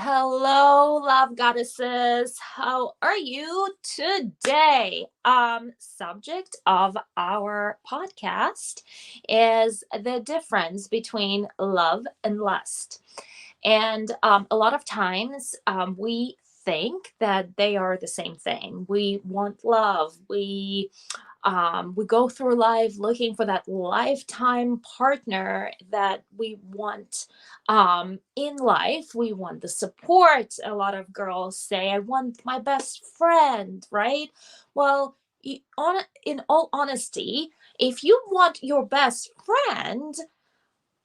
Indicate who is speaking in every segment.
Speaker 1: Hello, love goddesses. How are you today? Subject of our podcast is the difference between love and lust. And a lot of times we think that they are the same thing. We want love. We go through life looking for that lifetime partner that we want in life. We want the support. A lot of girls say, I want my best friend, right? Well, in all honesty, if you want your best friend,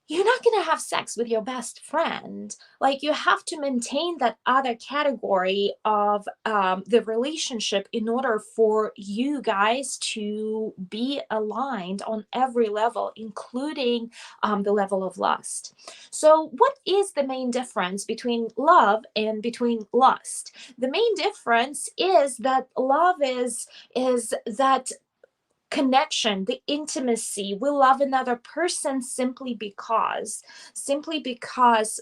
Speaker 1: you're not going to have sex with your best friend. Like, you have to maintain that other category of the relationship in order for you guys to be aligned on every level, including the level of lust. So what is the main difference between love and between lust? The main difference is that love is that connection, the intimacy. We love another person simply because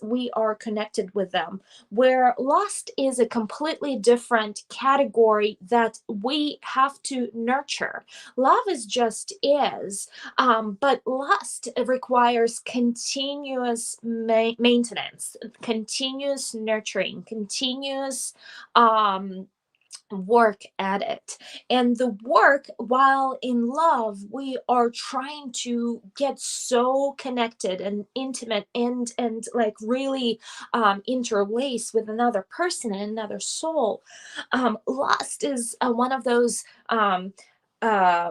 Speaker 1: we are connected with them. Where lust is a completely different category that we have to nurture. Love is just is, but lust requires continuous maintenance, continuous nurturing, continuous work at it. And the work, while in love we are trying to get so connected and intimate and like really interlace with another person and another soul. Lust is one of those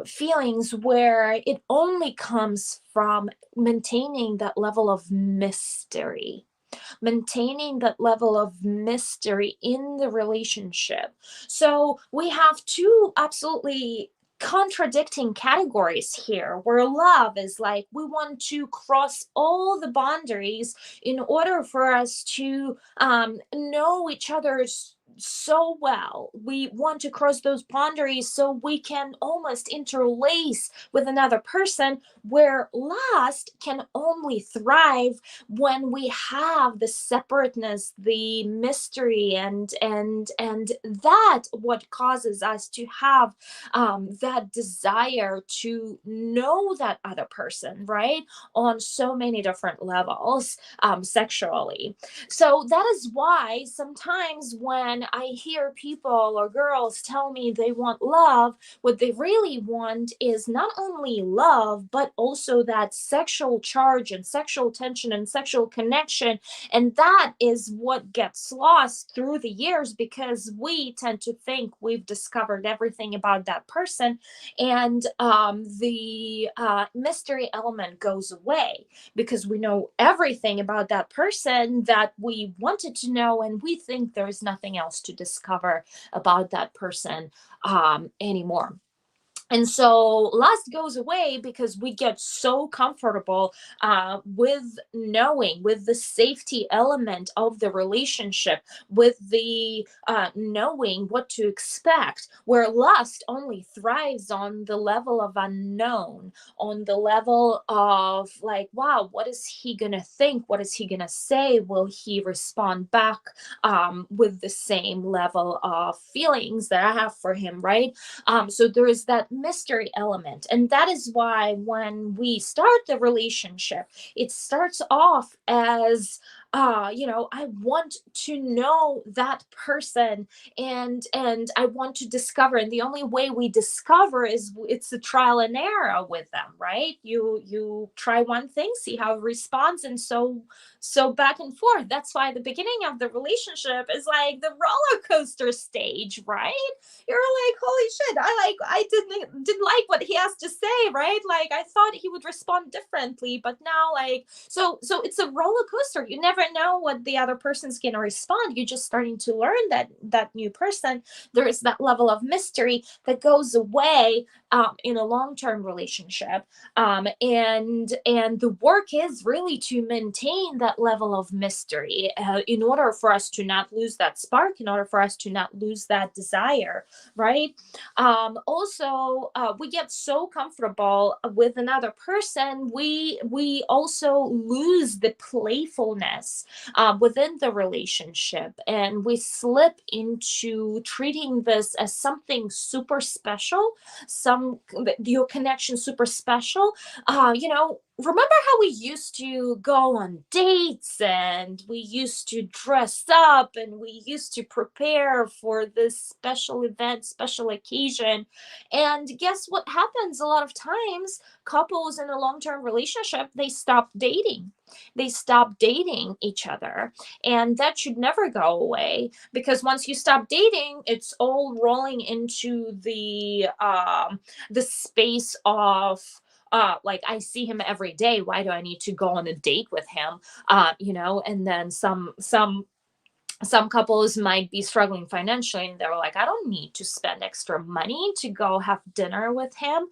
Speaker 1: feelings where it only comes from maintaining that level of mystery, maintaining that level of mystery in the relationship. So we have two absolutely contradicting categories here, where love is like we want to cross all the boundaries in order for us to know each other so well. We want to cross those boundaries so we can almost interlace with another person, where lust can only thrive when we have the separateness, the mystery, and that what causes us to have that desire to know that other person, right, on so many different levels, sexually. So that is why sometimes when I hear people or girls tell me they want love, what they really want is not only love, but also that sexual charge and sexual tension and sexual connection. And that is what gets lost through the years, because we tend to think we've discovered everything about that person, and the mystery element goes away because we know everything about that person that we wanted to know, and we think there is nothing else to discover about that person anymore. And so lust goes away because we get so comfortable with knowing, with the safety element of the relationship, with the knowing what to expect, where lust only thrives on the level of unknown, on the level of like, wow, what is he gonna think? What is he gonna say? Will he respond back with the same level of feelings that I have for him, right? So there is that mystery element. And that is why when we start the relationship, it starts off as I want to know that person, and I want to discover. And the only way we discover is it's a trial and error with them, right? You try one thing, see how it responds, and so back and forth. That's why the beginning of the relationship is like the roller coaster stage, right? You're like, holy shit, I didn't like what he has to say, right? Like, I thought he would respond differently, but now, like, so it's a roller coaster. You never know what the other person's gonna respond. You're just starting to learn that new person. There is that level of mystery that goes away in a long-term relationship. And the work is really to maintain that level of mystery, in order for us to not lose that spark, in order for us to not lose that desire, right? Also, we get so comfortable with another person, we also lose the playfulness within the relationship, and we slip into treating this as something super special, your connection super special. Remember how we used to go on dates, and we used to dress up, and we used to prepare for this special event, special occasion. And guess what happens a lot of times? Couples in a long-term relationship, they stop dating. They stop dating each other. And that should never go away, because once you stop dating, it's all rolling into the space of, like, I see him every day, why do I need to go on a date with him? And then some couples might be struggling financially, and they're like, I don't need to spend extra money to go have dinner with him.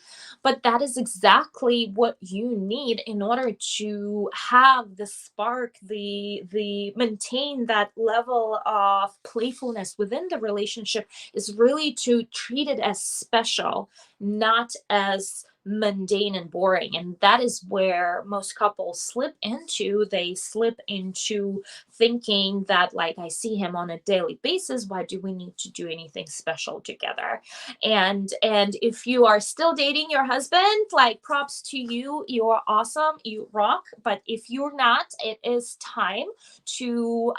Speaker 1: But that is exactly what you need in order to have the spark, the maintain that level of playfulness within the relationship, is really to treat it as special, not as mundane and boring. And that is where most couples slip into. They slip into thinking that, like, I see him on a daily basis, why do we need to do anything special together? And if you are still dating your husband, like, props to you, you are awesome, you rock. But if you're not, it is time to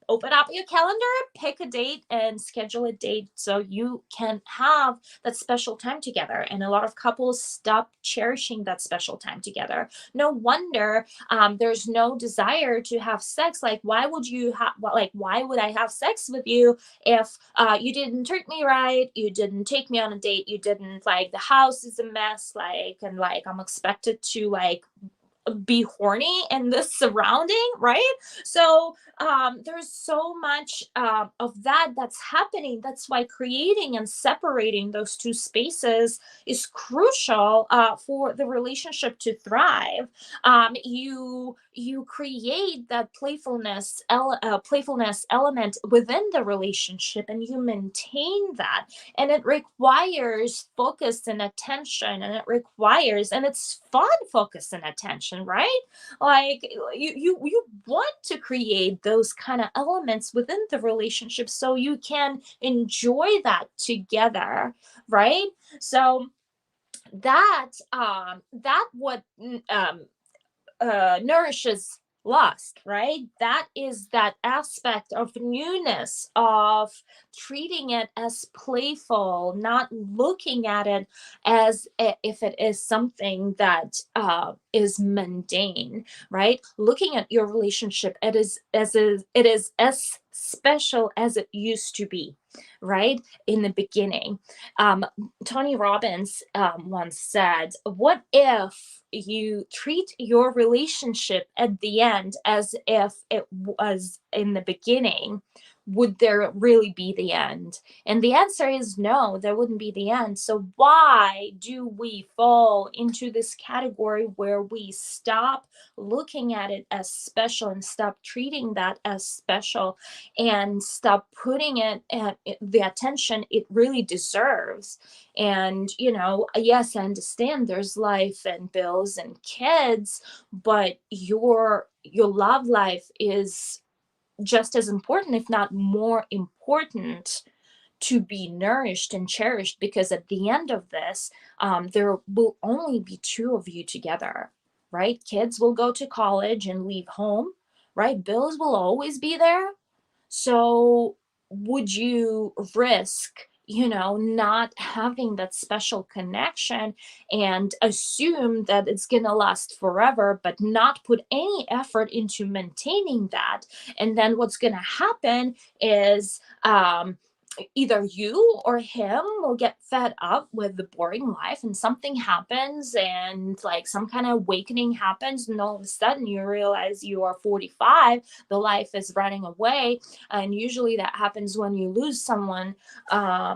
Speaker 1: open up your calendar, pick a date, and schedule a date so you can have that special time together. And a lot of couples stop cherishing that special time together. No wonder there's no desire to have sex. Like, why would you have, like, why would I have sex with you if you didn't treat me right, you didn't take me on a date, you didn't, like, the house is a mess, like, and, like, I'm expected to, like, be horny in this surrounding, right? So there's so much of that that's happening. That's why creating and separating those two spaces is crucial for the relationship to thrive. You create that playfulness element within the relationship, and you maintain that. And it requires focus and attention, and it's fun focus and attention, right? Like, you want to create those kind of elements within the relationship so you can enjoy that together, right? So that what nourishes lust, right? That is that aspect of newness, of treating it as playful, not looking at it as if it is something that is mundane, right? Looking at your relationship, it is as special as it used to be, right? In the beginning. Tony Robbins once said, what if you treat your relationship at the end as if it was in the beginning? Would there really be the end? And the answer is no, there wouldn't be the end. So why do we fall into this category where we stop looking at it as special, and stop treating that as special, and stop putting it at the attention it really deserves? And, yes, I understand there's life and bills and kids, but your love life is just as important, if not more important, to be nourished and cherished, because at the end of this, there will only be two of you together, right? Kids will go to college and leave home, right? Bills will always be there. So would you risk, not having that special connection, and assume that it's going to last forever, but not put any effort into maintaining that? And then what's going to happen is either you or him will get fed up with the boring life, and something happens, and like some kind of awakening happens, and all of a sudden you realize you are 45, the life is running away. And usually that happens when you lose someone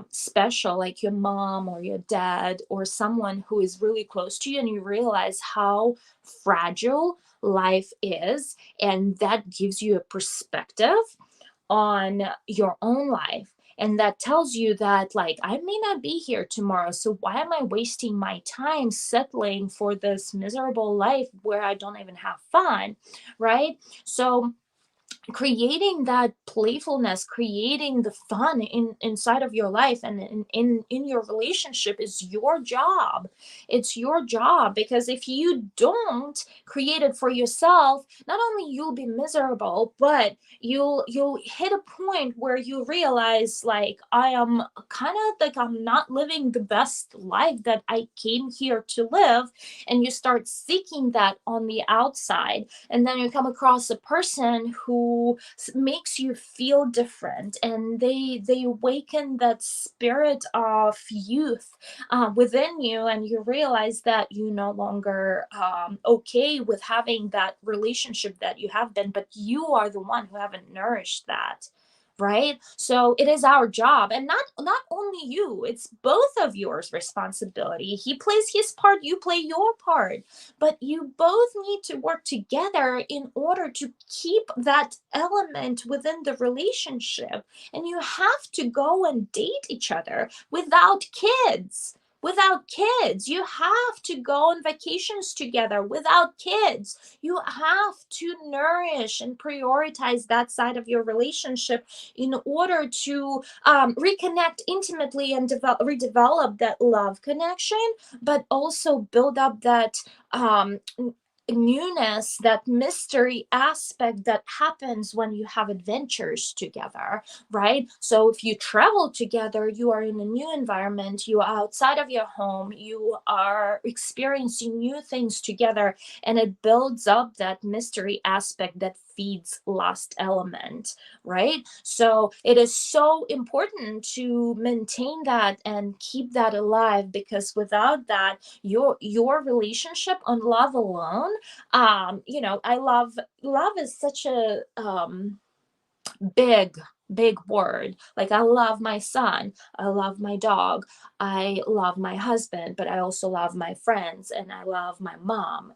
Speaker 1: special, like your mom or your dad or someone who is really close to you, and you realize how fragile life is, and that gives you a perspective on your own life. And that tells you that, like, I may not be here tomorrow. So why am I wasting my time settling for this miserable life where I don't even have fun? Right. So creating that playfulness, creating the fun inside of your life and in your relationship is your job. It's your job, because if you don't create it for yourself, not only you'll be miserable, but you'll hit a point where you realize, like, I am kind of like, I'm not living the best life that I came here to live. And you start seeking that on the outside, and then you come across a person who makes you feel different, and they awaken that spirit of youth within you, and you realize that you no longer okay with having that relationship that you have been, but you are the one who haven't nourished that. Right. So it is our job, and not only you, it's both of yours responsibility. He plays his part, you play your part, but you both need to work together in order to keep that element within the relationship. And you have to go and date each other without kids. Without kids, you have to go on vacations together without kids. You have to nourish and prioritize that side of your relationship in order to reconnect intimately and redevelop that love connection, but also build up that um, newness, that mystery aspect that happens when you have adventures together, right? So if you travel together, you are in a new environment, you are outside of your home, you are experiencing new things together, and it builds up that mystery aspect that feeds lost element, right? So it is so important to maintain that and keep that alive, because without that, your relationship on love alone, I love is such a big big word. Like, I love my son, I love my dog, I love my husband, but I also love my friends, and I love my mom.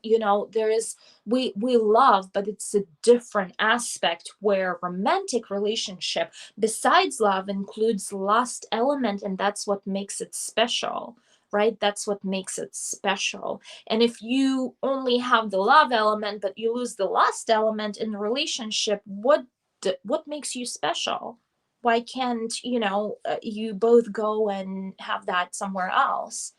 Speaker 1: There is, we love, but it's a different aspect, where romantic relationship besides love includes lust element, and that's what makes it special. Right, that's what makes it special. And if you only have the love element but you lose the lust element in the relationship, what makes you special? Why can't you both go and have that somewhere else?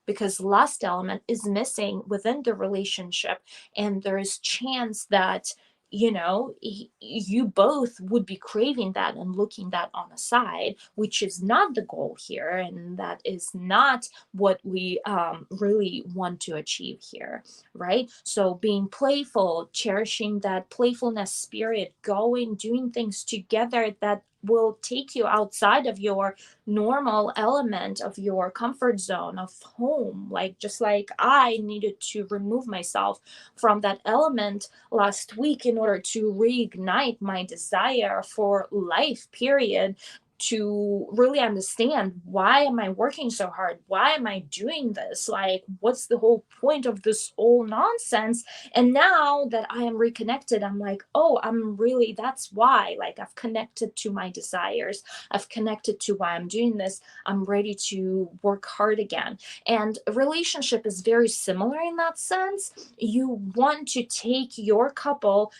Speaker 1: Because lust element is missing within the relationship, and there is chance that you both would be craving that and looking that on the side, which is not the goal here, and that is not what we really want to achieve here. Right? So being playful, cherishing that playfulness spirit, going, doing things together that will take you outside of your normal element of your comfort zone of home. Like, just like I needed to remove myself from that element last week in order to reignite my desire for life, period, to really understand, why am I working so hard? Why am I doing this? Like, what's the whole point of this whole nonsense? And now that I am reconnected, I'm like, oh, that's why. Like, I've connected to my desires, I've connected to why I'm doing this. I'm ready to work hard again. And a relationship is very similar in that sense. You want to take your couple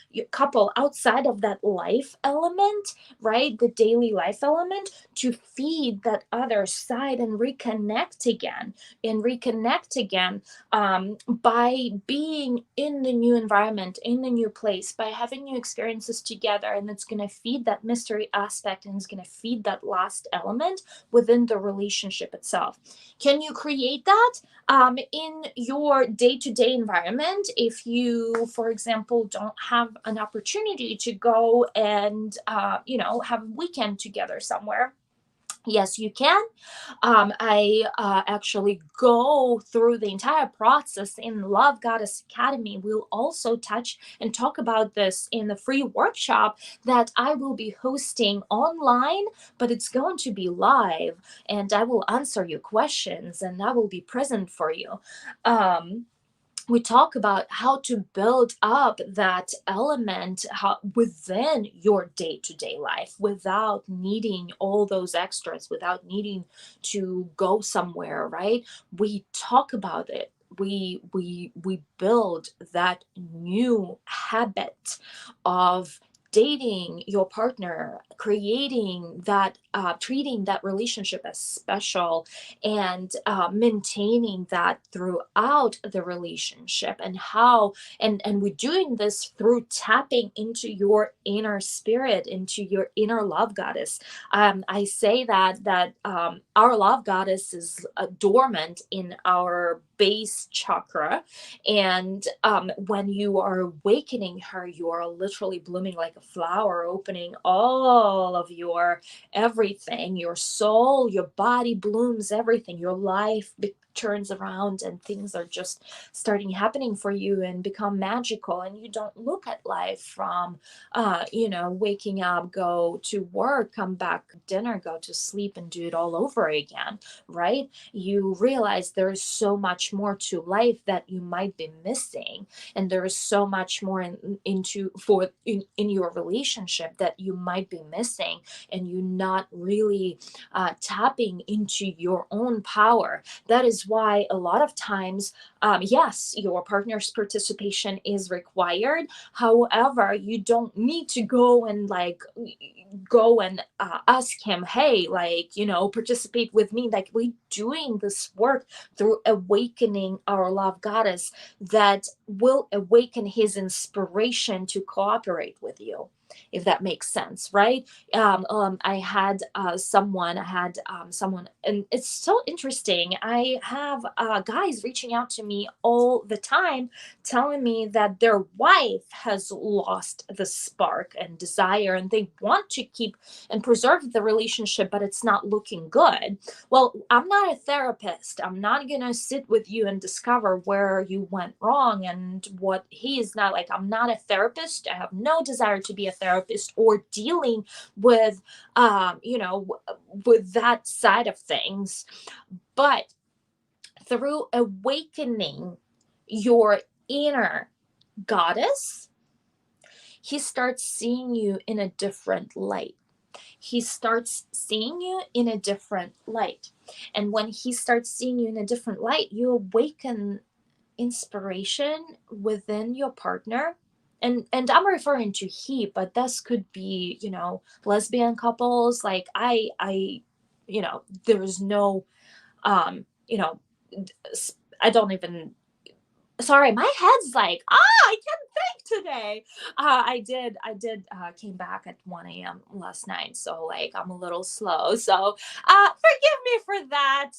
Speaker 1: outside of that life element, right? The daily life element, to feed that other side and reconnect again, by being in the new environment, in the new place, by having new experiences together. And it's going to feed that mystery aspect, and it's going to feed that last element within the relationship itself. Can you create that in your day-to-day environment? If you, for example, don't have an opportunity to go and have a weekend together somewhere, Yes, you can. I actually go through the entire process in Love Goddess Academy. We'll also touch and talk about this in the free workshop that I will be hosting online, but it's going to be live, and I will answer your questions and I will be present for you. We talk about how to build up that element within your day-to-day life without needing all those extras, without needing to go somewhere, right? We talk about it. We build that new habit of dating your partner, creating that, treating that relationship as special, and maintaining that throughout the relationship. And how, and we're doing this through tapping into your inner spirit, into your inner love goddess. I say that our love goddess is dormant in our base chakra, and when you are awakening her, you are literally blooming like a flower, opening all of your everything, your soul, your body blooms, everything, your life turns around, and things are just starting happening for you and become magical. And you don't look at life from waking up, go to work, come back, dinner, go to sleep, and do it all over again, right? You realize there is so much more to life that you might be missing, and there is so much more in your relationship that you might be missing, and you not really tapping into your own power. That is why a lot of times, yes, your partner's participation is required. However, you don't need to go and ask him, hey, participate with me. Like, we doing this work through awakening our love goddess that will awaken his inspiration to cooperate with you, if that makes sense, right? I had someone, and it's so interesting. I have guys reaching out to me all the time, telling me that their wife has lost the spark and desire, and they want to keep and preserve the relationship, but it's not looking good. Well, I'm not a therapist. I'm not gonna sit with you and discover where you went wrong and what he is not like. I'm not a therapist. I have no desire to be a therapist or dealing with, with that side of things. But through awakening your inner goddess, he starts seeing you in a different light. He starts seeing you in a different light. And when he starts seeing you in a different light, you awaken inspiration within your partner. And I'm referring to he, but this could be, lesbian couples. Like, I there's no, you know, I don't even, sorry, my head's like, I can't think today. I did came back at 1 a.m. last night, so like I'm a little slow. So forgive me for that.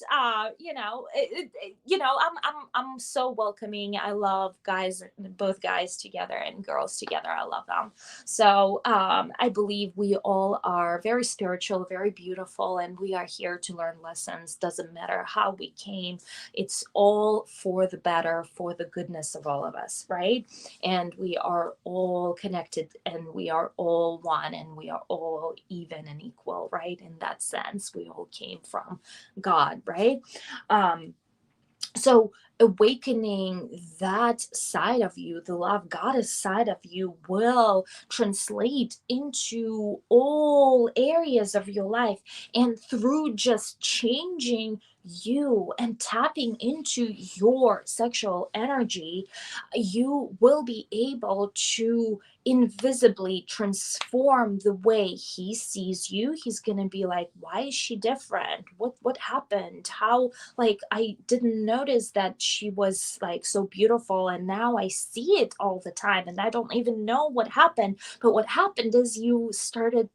Speaker 1: I'm so welcoming. I love guys, both guys together and girls together. I love them. So I believe we all are very spiritual, very beautiful, and we are here to learn lessons. Doesn't matter how we came, it's all for the better, for the goodness of all of us, right? And we are all connected, and we are all one, and we are all even and equal, right? In that sense, we all came from God, right? um so awakening that side of you, the love goddess side of you, will translate into all areas of your life. And through just changing you and tapping into your sexual energy, you will be able to invisibly transform the way he sees you. He's going to be like, why is she different? What happened? How, like, I didn't notice that she was like so beautiful, and now I see it all the time, and I don't even know what happened. But what happened is you started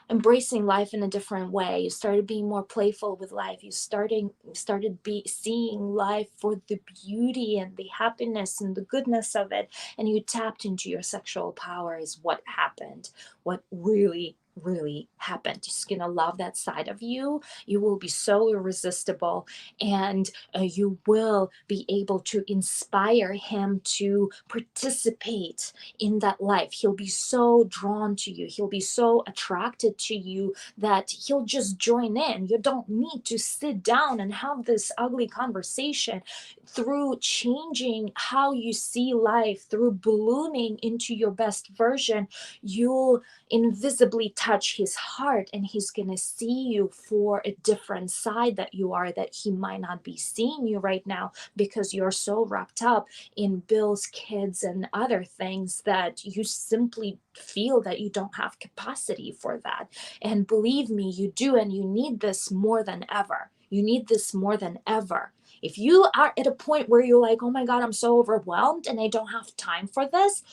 Speaker 1: embracing life in a different way. You started being more playful with life. You started be seeing life for the beauty and the happiness and the goodness of it, and you tapped into your sexual power. Is what happened. What really really happen. He's gonna love that side of you. You will be so irresistible, and you will be able to inspire him to participate in that life. He'll be so drawn to you. He'll be so attracted to you that he'll just join in. You don't need to sit down and have this ugly conversation. Through changing how you see life, through blooming into your best version, you'll invisibly touch his heart, and he's gonna see you for a different side that you are, that he might not be seeing you right now, because you're so wrapped up in bills, kids, and other things that you simply feel that you don't have capacity for that. And believe me, you do, and you need this more than ever. You need this more than ever. If you are at a point where you're like, oh my God, I'm so overwhelmed and I don't have time for this,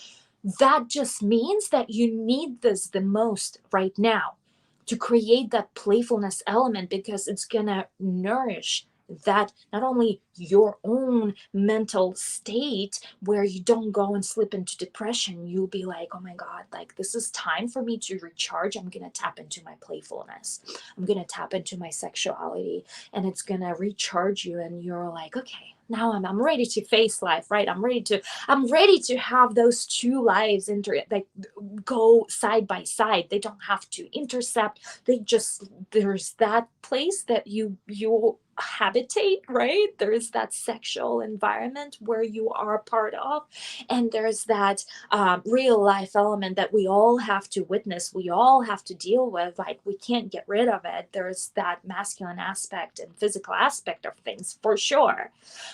Speaker 1: that just means that you need this the most right now, to create that playfulness element, because it's gonna nourish that, not only your own mental state where you don't go and slip into depression. You'll be like, oh my God, like this is time for me to recharge. I'm gonna tap into my playfulness, I'm gonna tap into my sexuality, and it's gonna recharge you. And you're like, okay, now I'm ready to face life, right? I'm ready to have those two lives like go side by side. They don't have to intercept. They just, there's that place that you habitate, right? There is that sexual environment where you are part of, and there's that real life element that we all have to witness, we all have to deal with. Like, we can't get rid of it. There's that masculine aspect and physical aspect of things for sure,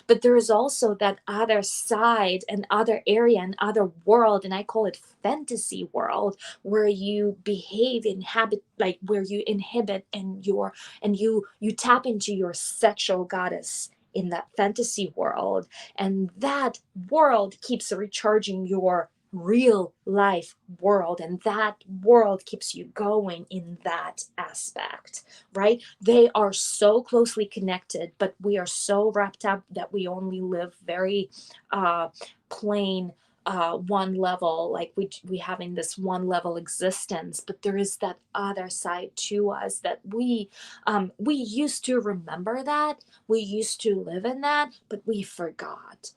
Speaker 1: but there is also that other side and other area and other world, and I call it fantasy world, where you behave, inhabit, like where you inhibit and you tap into your sexual goddess in that fantasy world, and that world keeps recharging your real life world, and that world keeps you going in that aspect, right? They are so closely connected, but we are so wrapped up that we only live very plain one level, like we having this one level existence. But there is that other side to us that we used to remember, that we used to live in that, but we forgot,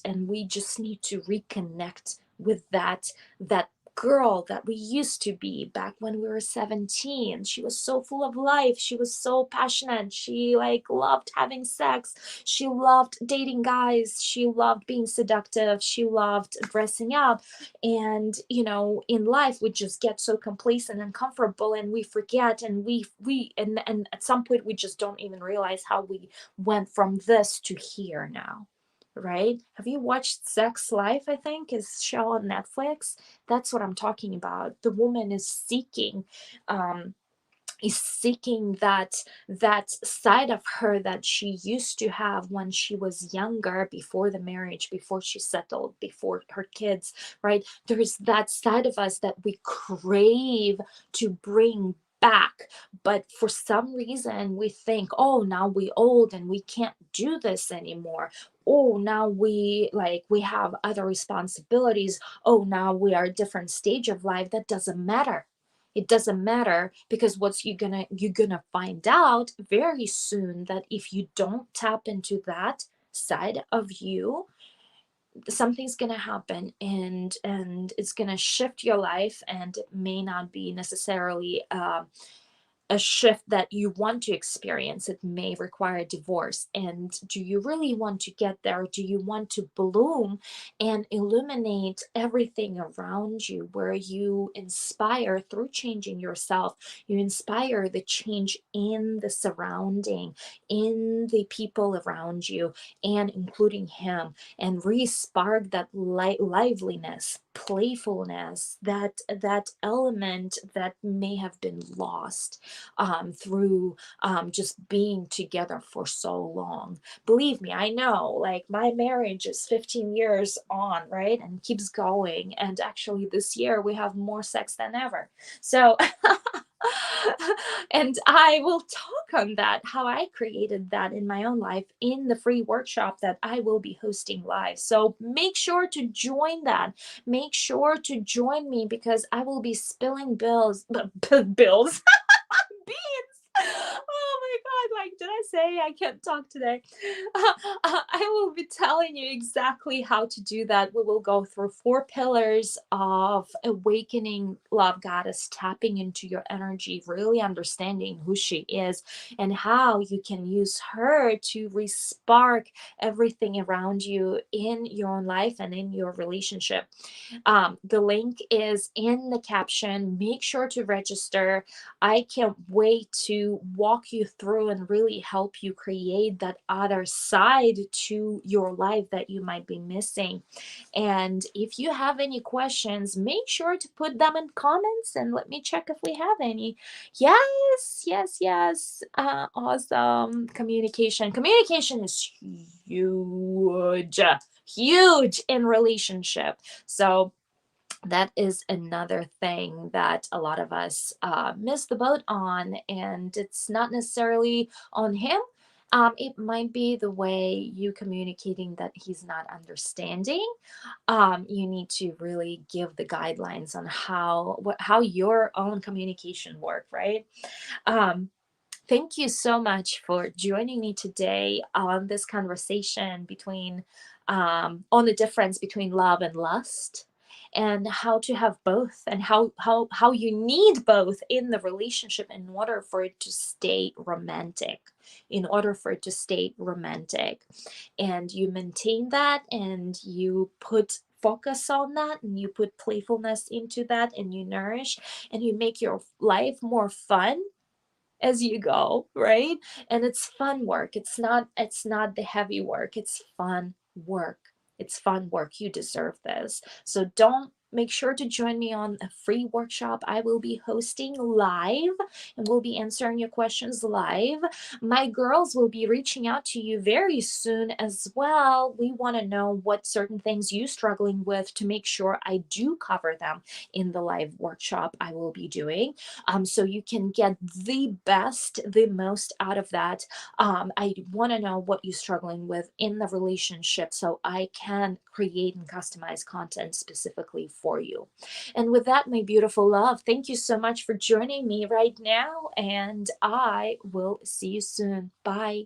Speaker 1: and we just need to reconnect with that girl that we used to be back when we were 17. She was so full of life, she was so passionate, she like loved having sex, she loved dating guys, she loved being seductive, she loved dressing up. And in life we just get so complacent and comfortable, and we forget, and and at some point we just don't even realize how we went from this to here now, right? Have you watched Sex Life? I think is show on Netflix. That's what I'm talking about. The woman um is seeking that side of her that she used to have when she was younger, before the marriage, before she settled, before her kids, right? There's that side of us that we crave to bring back, but for some reason we think, oh, now we old and we can't do this anymore. Oh, now we have other responsibilities. Oh, now we are a different stage of life. That doesn't matter. It doesn't matter, because what's you're gonna find out very soon, that if you don't tap into that side of you, something's gonna happen, and it's gonna shift your life, and it may not be necessarily a shift that you want to experience. It may require a divorce. And do you really want to get there? Do you want to bloom and illuminate everything around you, where you inspire through changing yourself? You inspire the change in the surrounding, in the people around you, and including him, and re-spark that liveliness, playfulness, that element that may have been lost through just being together for so long. Believe me, I know, like, my marriage is 15 years on, right? And keeps going. And actually, this year we have more sex than ever. So, And I will talk on that, how I created that in my own life in the free workshop that I will be hosting live. So make sure to join that. Make sure to join me because I will be spilling bills, bills, beans. Oh my God, like, did I say I can't talk today? I will be telling you exactly how to do that. We will go through 4 pillars of awakening love goddess, tapping into your energy, really understanding who she is, and how you can use her to respark everything around you in your own life and in your relationship. The link is in the caption. Make sure to register. I can't wait to walk you through and really help you create that other side to your life that you might be missing. And if you have any questions, make sure to put them in comments and let me check if we have any. Yes, yes, yes. Awesome. Communication. Communication is huge, huge in relationship. So that is another thing that a lot of us miss the boat on, and it's not necessarily on him. It might be the way you communicating that he's not understanding. You need to really give the guidelines on how your own communication work, right? Um, Thank you so much for joining me today on this conversation between on the difference between love and lust, and how to have both, and how you need both in the relationship in order for it to stay romantic, in order for it to stay romantic. And you maintain that, and you put focus on that, and you put playfulness into that, and you nourish, and you make your life more fun as you go, right? And it's fun work. It's not the heavy work. It's fun work. It's fun work. You deserve this. So don't make sure to join me on a free workshop I will be hosting live, and we'll be answering your questions live. My girls will be reaching out to you very soon as well. We want to know what certain things you're struggling with to make sure I do cover them in the live workshop I will be doing, so you can get the best, the most out of that. I want to know what you're struggling with in the relationship so I can create and customize content specifically for you. And with that, my beautiful love, thank you so much for joining me right now, and I will see you soon. Bye.